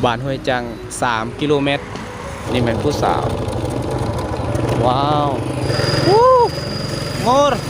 บ้านห้วยจัง3 กิโลเมตรนี่แม่นผู้สาวว้าววู้งอร์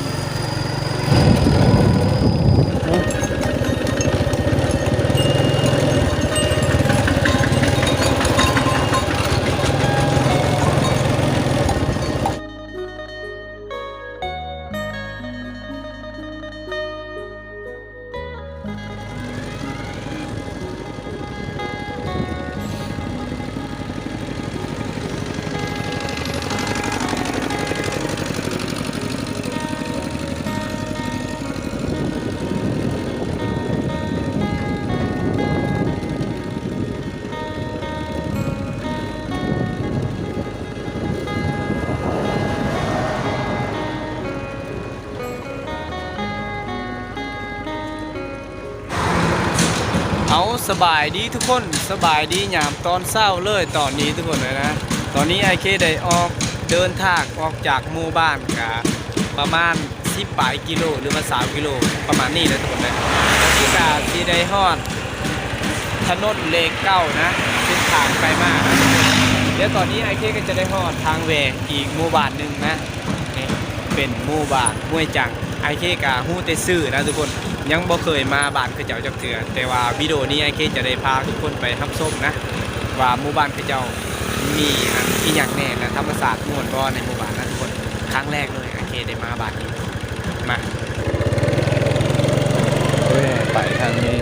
เอาสบายดีทุกคนสบายดียามตอนเช้าเลยตอนนี้ทุกคนเลยนะตอนนี้ไอเคได้ออกเดินทางออกจากหมู่บ้านกับประมาณ10 ปลายกิโลหรือว่า3 กิโลประมาณนี้เลยทุกคนเลยตอนนี้ก็ที่ได้ฮอดถนนเลขเก้านะเส้นทางไปมากนะเดี๋ยวตอนนี้ไอเคก็จะได้ฮอดทางแหวกอีกหมู่บ้านหนึ่งนะนี่เป็นหมู่บ้านห้วยจังไอเคกะฮู้แต่ซื่อนะทุกคนยังบ่เคยมาบ้านเขาเจ้าจักเทื่อแต่ว่าวิดีโอนี้ไอเคจะได้พาทุกคนไปรับชมนะว่าหมู่บ้านเขาเจ้ามีอีหยังแน่นะธรรมศาสตร์ม่วนบ่ในหมู่บ้านนะทุกคนครั้งแรกเลยไอเคได้มาบ้านนี้มาไปทางนี้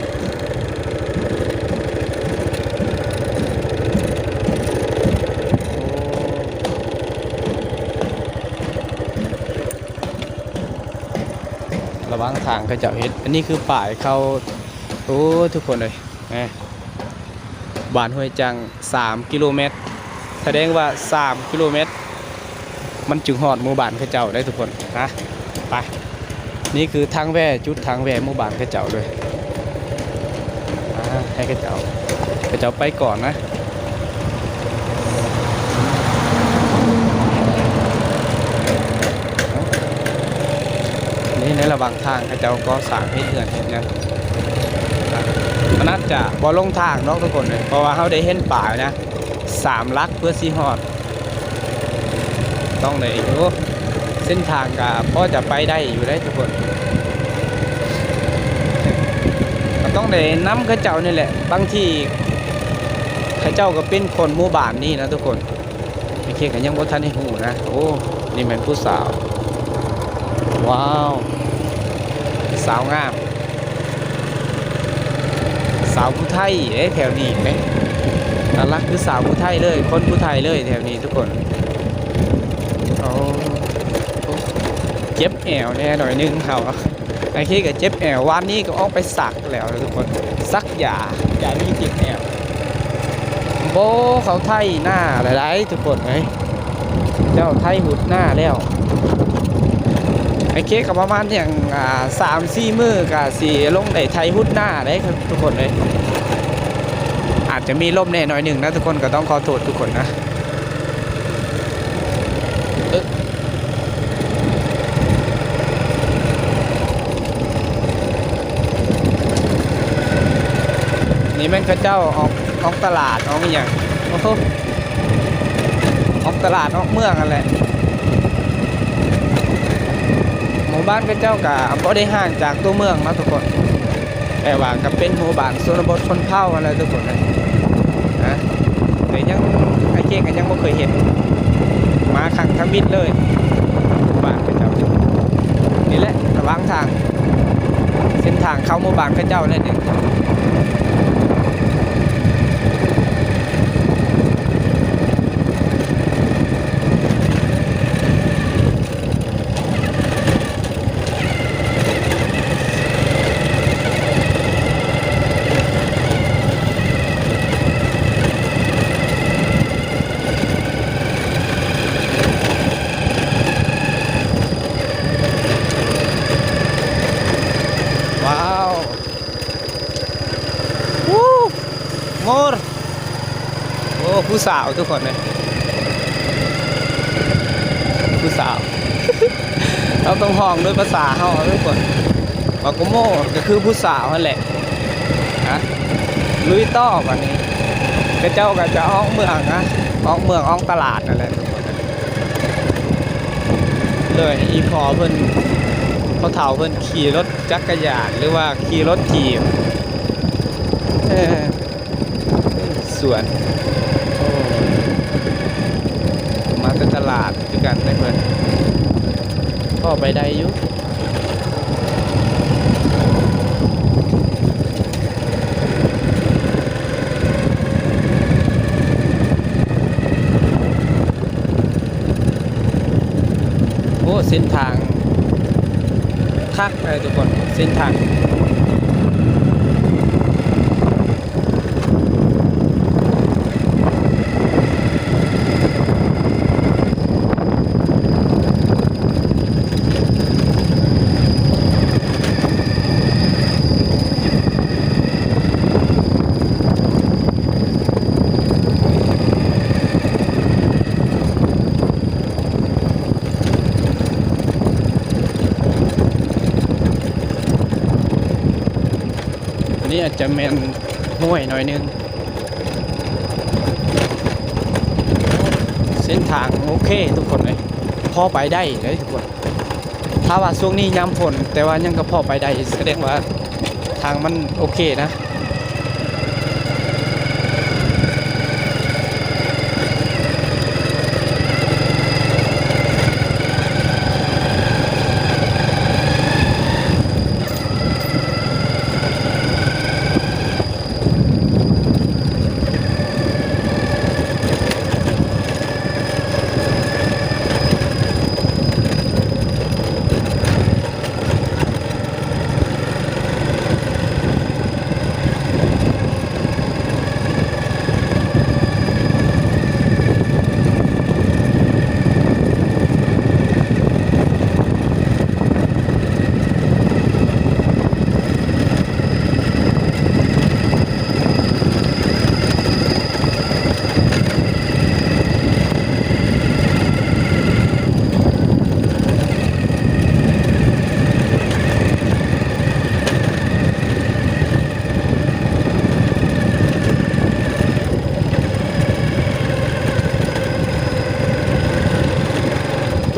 ระวังทางเขาเจ้าเฮ็ดอันนี้คือป่ายเขาโอ้ทุกคนเลยบ้านห้วยจัง3 กิโลเมตรแสดงว่า3 กิโลเมตรมันจึงฮอดหมู่บ้านเขาเจ้าได้ทุกคนนะไปนี่คือทางแว่จุดทางแว่หมู่บ้านเขาเจ้าเลยให้เขาเจ้าไปก่อนนะนี่ในระหว่างทางเขาเจ้าก็สร้างให้เถื่อนเห็นยังมันน่าจะบ่ลงทางเนาะทุกคนเลยเพราะว่าเขาได้เห็นป่านะ3 ลักเพื่อสีฮอดต้องเลยอยู่เส้นทางก็พอจะไปได้อยู่ได้ทุกคนก็ต้องได้น้ำเขาเจ้านี่แหละบางทีเขาเจ้าก็เป็นคนหมู่บ้านนี่นะทุกคนไม่เคยกันยังบ่ทันให้หูนะโอ้นี่เป็นผู้สาวว้าวสาวงามสาวผู้ไทยแถวนี้ไหมน่ารักคือสาวผู้ไทยเลยคนผู้ไทยเลยแถวนี้ทุกคนโอ้เจ็บแอวแน่หน่อยนึงเขาไอ้ขี้กับเจ็บแอววันนี้ก็ออกไปสักแล้วทุกคนสักยานี่เจ็บแอวโบเขาไทยหน้าหลายๆทุกคนไหมเจ้าไทยหุดหน้าแล้วไอ้เค้กกับประมาณอย่าง3-4 มื้อกับสีลงในไทยหุดหน้าได้ครับทุกคนเลยอาจจะมีลมแน่หน่อยหนึ่งนะทุกคนก็ต้องขอโทษทุกคนนะนี่แม่งข้าเจ้าออกตลาดออกอย่างโอ้โหออกตลาดออกเมืองอะไรหมู่บ้านข้าเจ้ากับบ่ได้ห่างจากตัวเมืองนะทุกคนแต่ว่าก็เป็นหมู่บ้านชนบทคนเผ่าอะไรทุกคนนะแต่ยังไอ้เจ๊กันยังไม่เคยเห็นมาขังทั้งมิดเลยหมู่บ้านข้าเจ้านี่แหละระหว่างทางเส้นทางเข้าหมู่บ้านข้าเจ้าเลยเนี่ยว้าวงอร์โอ้ผู้สาวทุกคนเลยผู้สาว เราต้องห้องด้วยภาษาเขาทุกคนวาโกโม่ก็คือผู้สาวนั่นแหละนะลุยต่อวันนี้ ก็เจ้าก็จะออกเมืองนะออกเมืองออกตลาดนั่นแหละเลยอีพอเพิ่นเขาเฒ่าเพิ่นขี่รถจักรยานหรือว่าขี่รถถีบสวนโอ้มาแต่ตลาดคือกันได้เพิ่นพ่อไปได้อยู่โอ้เส้นทางคักเลยทุกคนเส้นทางนี่อาจจะแมนห้วยหน่อยนึงเส้นทางโอเคทุกคนเลยพอไปได้เลยทุกคนถ้าว่าช่วงนี้ยามฝนแต่ว่ายังก็พอไปได้แสดงว่าทางมันโอเคนะ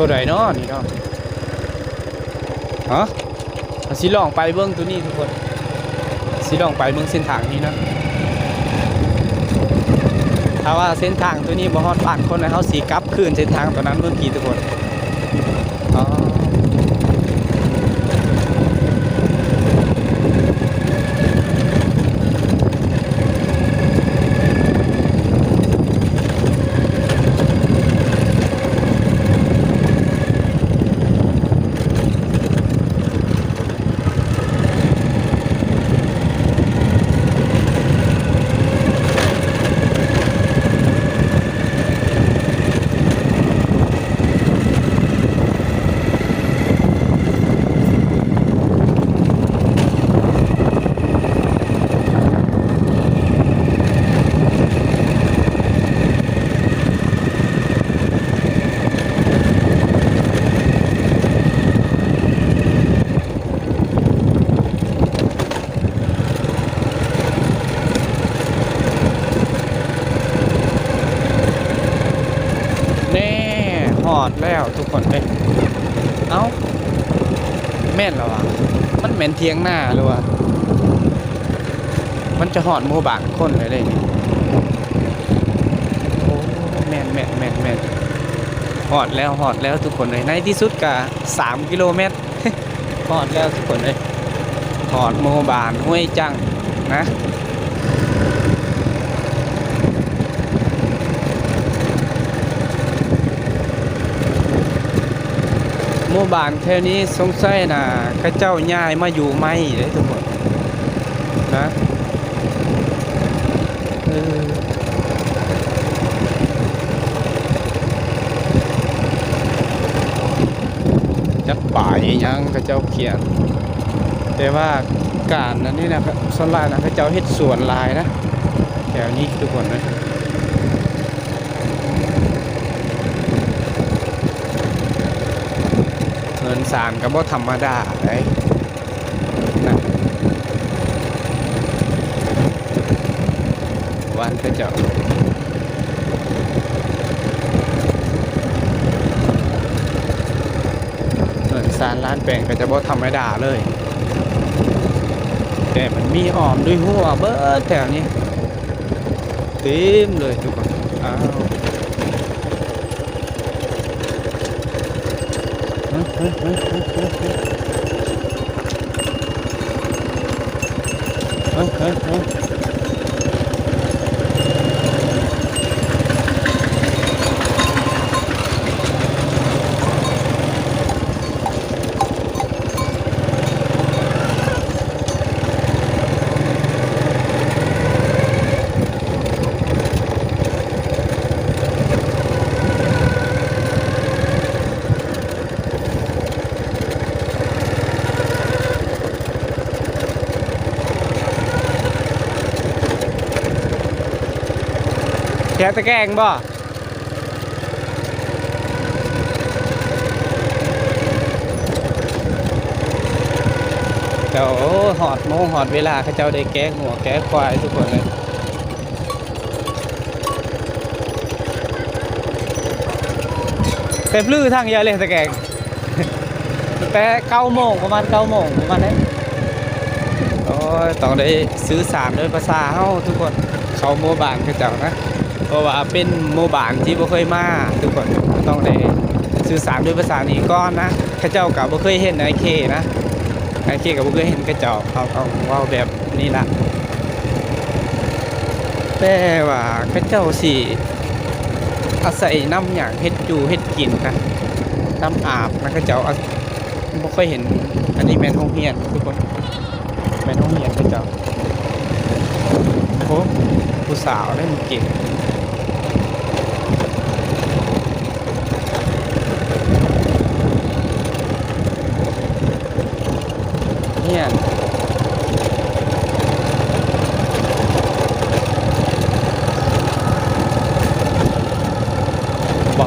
ตัวใดเนาะนี่เนาะฮะสิลองไปเบิ่งตัวนี้ทุกคนสิลองไปเบิ่งเส้นทางนี้นะถ้าว่าเส้นทางตัวนี้บ่ฮอดบ้านคนนะเขาสิกลับคืนเส้นทางตัวนั้นเมื่อกี้ทุกคนอ๋อฮอดแล้วทุกคนเลยเอ้าแม่นแล้ววะมันแม่นเทียงหน้าหรือวะมันจะฮอดหมู่บ้านคนเลยนี่โอ้แม่นแม่นแม่นแม่นฮอดแล้วทุกคนเลยในที่สุดก็3 กิโลเมตรฮอดแล้วทุกคนเลยฮอดหมู่บ้านห้วยจังนะหมู่บ้านแถวนี้สงสัยนะข้าเจ้าย้ายมาอยู่ไม่เลยทุกคนนะจะป่ายยังข้าเจ้าเขียนแต่ว่าการนั้นนี่นะครับส่วนหลายนะข้าเจ้าเฮ็ดสวนลายนะแถวนี้ทุกคนนะเงินสารก็บ่ธรรมดาเลยนะ บ้านเขาเจ้าสารล้านแปลงก็จะบ่ธรรมดาเลยแต่มันมีอ้อมด้วยหัวเบิดแถวนี้เต็มเลยทุกคนอ้าวแค่ตะแกรงบ่เดี๋ยวหอดโมงหอดเวลาเขาเจ้าได้แก้หัวแก้ควายทุกคนเลยเต็มลื้อทางเยอะเลยตะแกรงแต่9 โมงประมาณ9 โมงประมาณนี้โอ้ยต้องได้ซื้อสารด้วยภาษาเฮาทุกคนเขาโมบานเขาเจ้านะเพราะว่าเป็นโมบานที่บ่เคยมาทุกคนต้องได้สื่อสารด้วยภาษานี้ก่อนนะเขาเจ้ากับบ่เคยเห็นไอเคนะไอเคกับบ่เคยเห็นเขาเจ้าเขาว่าแบบนี้ละแต่ว่าเขาเจ้าสิอาศัยน้ำอย่างเฮ็ดอยู่เฮ็ดกินนะน้ำอาบนะเขาเจ้าบ่เคยเห็นอันนี้แม่นโรงเรียนทุกคนแม่นโรงเรียนเขาเจ้าโอ้ผู้สาวได้มันเก่งเนี่ยบอ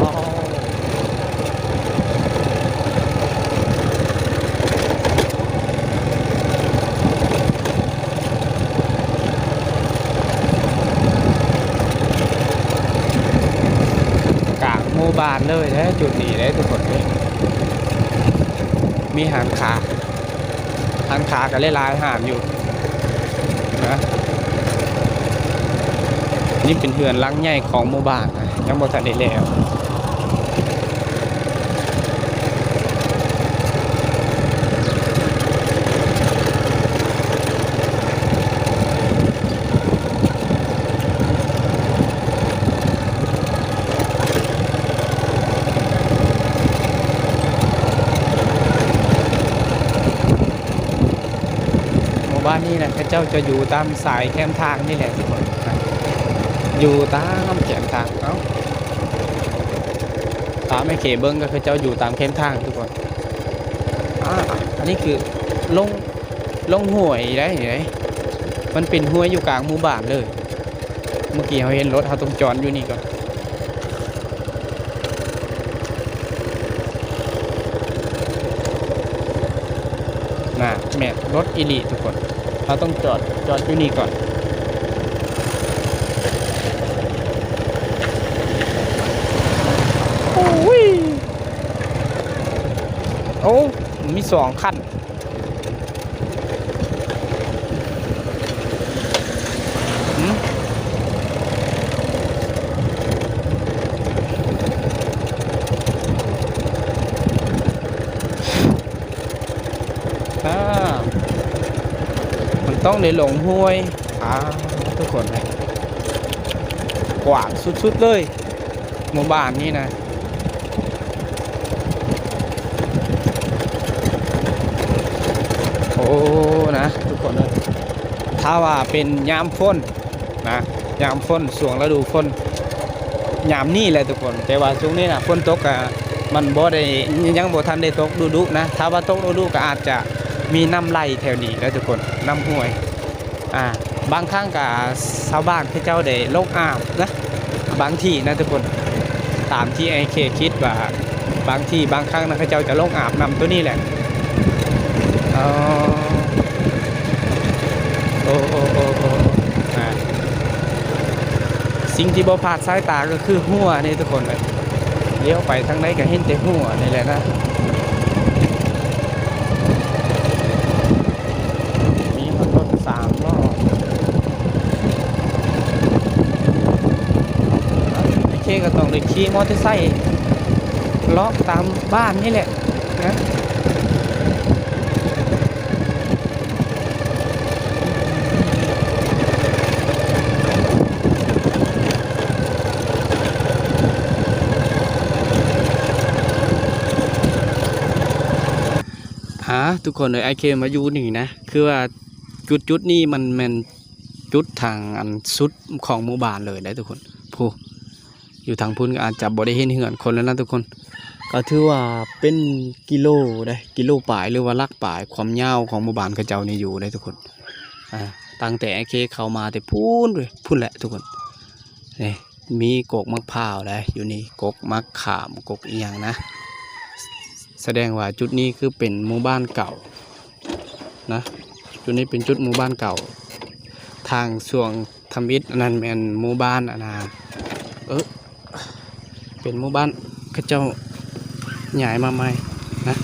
โมบานเลยนะจุดนี้ได้ทุกคนเลยมีหางขากับหลายๆหางอยู่นะนี่เป็นเฮือนหลังใหญ่ของโมบานนะยังบ่ทันได้แล้วบ้านนี้นะพระเจ้าจะอยู่ตามสายแคมทางนี่แหละทุกคนอยู่ตามแคมทางเอ้าตามไม่เขเบิ้งก็พระเจ้าอยู่ตามแคมทางทุกคนอันนี้คือลงห้วยได้ไหนมันเป็นห้วยอยู่กลางหมู่บ้านเลยเมื่อกี้เขาเห็นรถเขาต้องจอดอยู่นี่ก่อนน่ะแม่รถอีลีทุกคนเราต้องจอดอยู่นี่ก่อนโอ้ยโอ้มี2 คันมันต้องได้หลงห้วยทุกคนเลยกว้างสุดๆเลยหมู่บ้านนี่นะโอ้นะทุกคนเลยถ้าว่าเป็นยามฝนนะยามฝนช่วงฤดูฝนยามนี่แหละทุกคนแต่ว่าช่วงนี้นะฝนตกมันบ่ได้ยังบ่ทันได้ตกดุๆนะถ้าว่าตกดุๆก็อาจจะมีน้ำไหลแถวนี้แล้วทุกคนน้ำห้วยบางครั้งกับชาวบ้านที่เจ้าได้ลงอาบนะบางที่นะทุกคนตามที่ไอเคคิดว่าบางที่บางครั้งนะเขาเจ้าจะลงอาบน้ำตัวนี้แหละโอ้ สิ่งที่บ่ผ่านสายตาก็คือหัวนี่ทุกคนเลยเลี้ยวไปทางไหนก็เห็นแต่หัวนี่แหละนะมีรถ3 ล้อโอเคก็ต้องได้ขี่มอเตอร์ไซค์เลาะตามบ้านนี่แหละนะทุกคนเลยไอเคมาอยู่นี่นะคือว่าจุดนี้มันจุดทางอันสุดของหมู่บ้านเลยนะทุกคนผู้อยู่ทางพุ่นก็อาจจะบ่ได้เห็นเหือนคนแล้วนะทุกคนก็ถือว่าเป็นกิโลได้กิโลปลายหรือว่าลักปลายความยาวของหมู่บ้านเขาเจ้านี่อยู่ได้ทุกคนตั้งแต่ไอเคเข้ามาแต่พุ่นแหละทุกคนนี่มีกกมะพร้าวได้อยู่นี่กกมะขามกกอีหยังนะแสดงว่าจุดนี้คือเป็นหมู่บ้านเก่านะจุดนี้เป็นจุดหมู่บ้านเก่าทางส่วงทำอิฐนั่นเป็นหมู่บ้านนะเป็นหมู่บ้านเขาเจ้าใหญ่มาใหม่นะ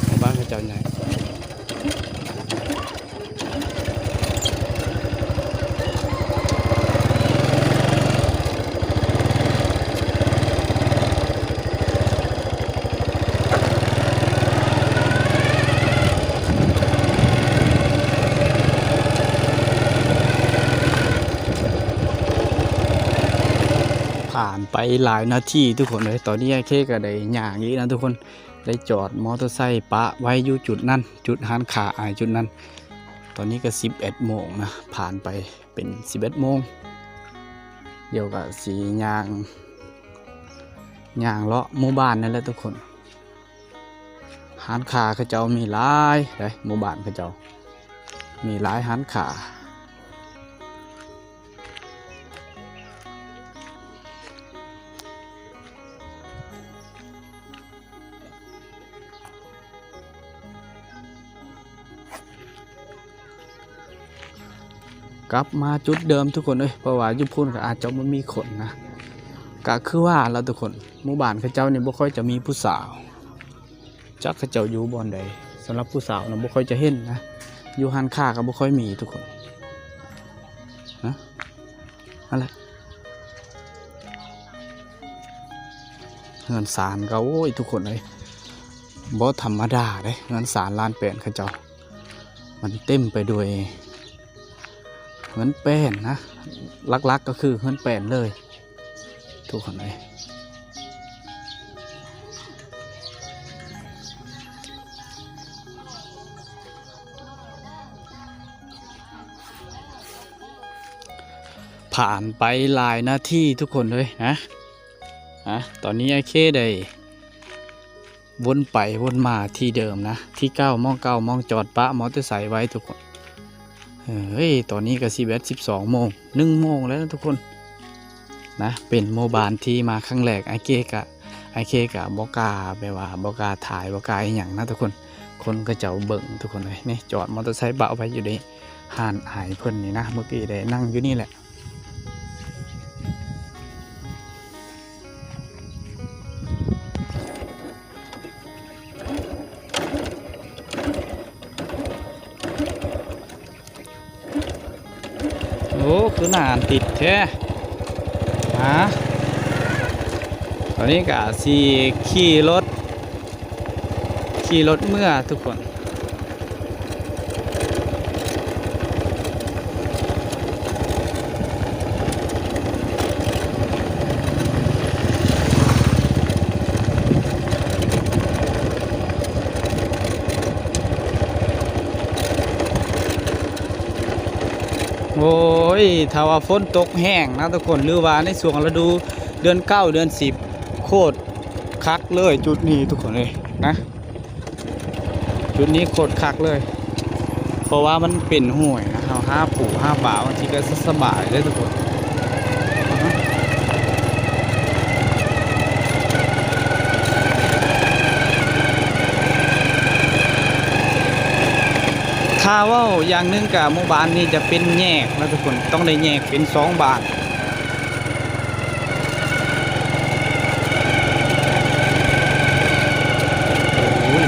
หมู่บ้านเขาเจ้าใหญ่ผ่านไปหลายนาทีทุกคนเลยตอนนี้ไอ้เคก็ได้ย่างนี้นะทุกคนได้จอดมอเตอร์ไซค์ปะไว้อยู่จุดนั้นจุดหันขาจุดนั้นตอนนี้ก็11 โมงนะผ่านไปเป็น11 โมงเดี๋ยวก็สีย่างเลาะหมู่บ้านนั่นแหละทุกคนหันขาเขาเจ้ามีหลายเลยหมู่บ้านเขาเจ้ามีหลายหันขากลับมาจุดเดิมทุกคนเลยเพราะว่ายุพุ่นก็อาจจะไม่มีคนนะก็คือว่าเราทุกคนหมู่บ้านเขาเจ้าเนี่ยบ่ค่อยจะมีผู้สาวจักเขาเจ้าอยู่บ่อนใดสำหรับผู้สาวเราบ่ค่อยจะเห็นนะอยู่หันค่าก็บ่ค่อยมีทุกคนนะอะไรเงินศาลก็โอ้ยทุกคนเลยบ่ธรรมดาเลยเงินศาลล้านแปดเขาเจ้ามันเต็มไปด้วยเงินแป้นนะลักๆก็คือเงินแป้นเลยทุกคนเลยผ่านไปหลายนาทีทุกคนเลยนะตอนนี้ไอ้เคได้วนไปวนมาที่เดิมนะที่9 มองจอดปะมอเตอร์ไซค์ไว้ทุกคนเฮ้ยตอนนี้ก็12 โมง1 โมงแล้วนะทุกคนนะเป็นโมบานที่มาครั้งแรกไอเคกะบอกาแบบว่าบอกาถ่ายบอกาอย่างนะทุกคนก็จะเบิ่งทุกคนเลยนี่จอดมอเตอร์ไซค์เบาไว้อยู่ในห่านหายเพิ่นนี่นะเมื่อกี้ได้นั่งอยู่นี่แหละโอ้คือหนานติดแท้ตอนนี้ก็สีขี่รถเมื่อทุกคนโอ้ยถ้าว่าฝนตกแห้งนะทุกคนหรือว่าในช่วงฤดูเดือน9 เดือน10โคตรคักเลยจุดนี้ทุกคนเลยนะจุดนี้โคตรคักเลยเพราะว่ามันเป็นห้วยนะเรา5 ปู5 ป่าบางทีก็สบายเลยทุกคนท ถ้าเว้าอย่างหนึงก็หมู่บ้านนี้จะเป็นแยกนะทุกคนต้องได้แยกเป็น2บ้านโอ้ย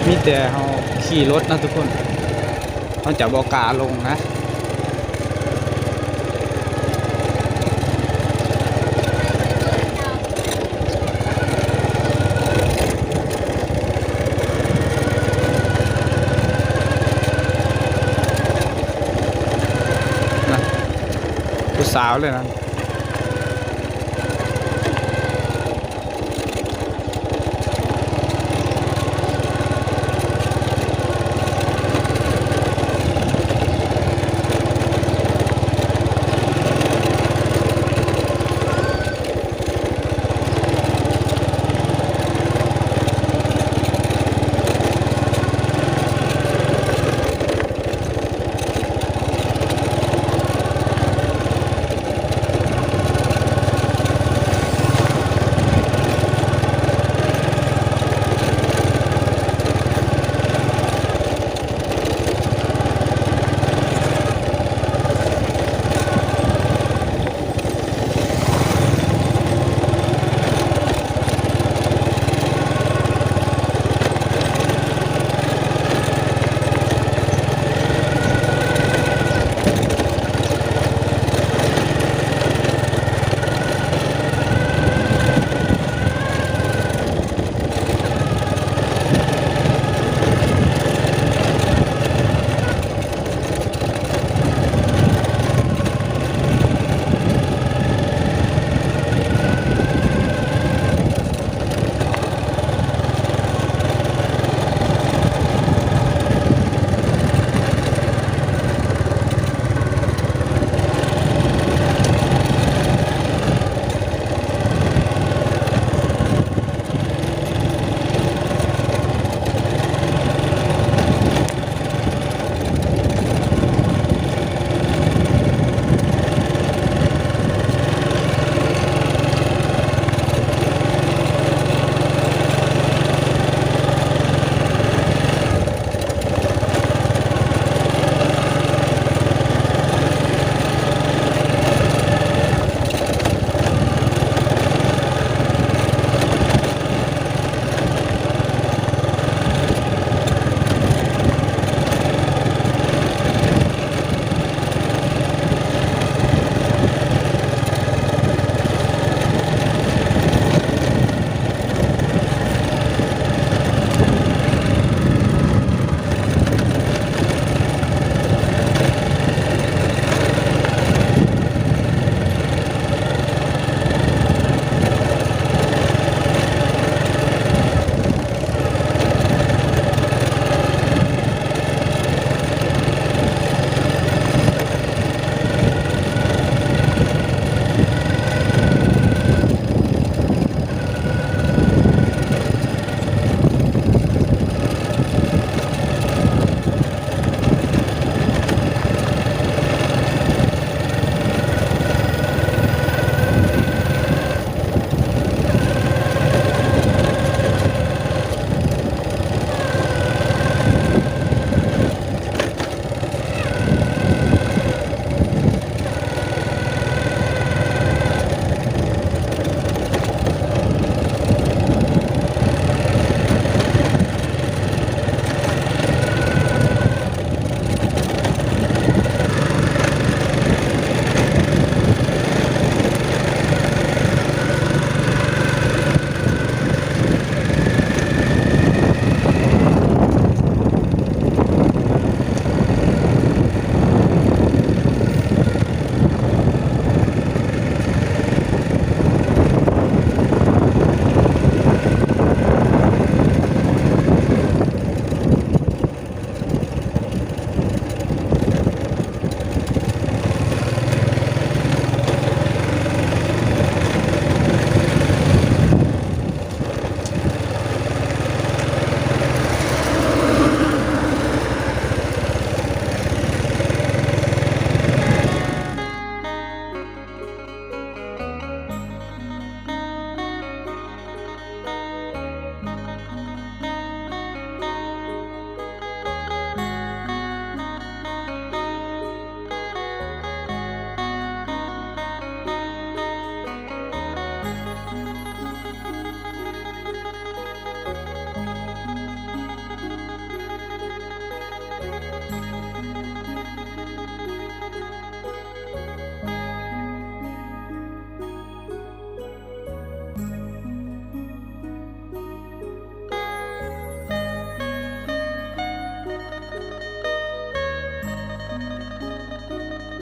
มีแต่เฮาขี่รถนะทุกคนเขาจะบอกกล้าลงนะผู้สาวเลยนะ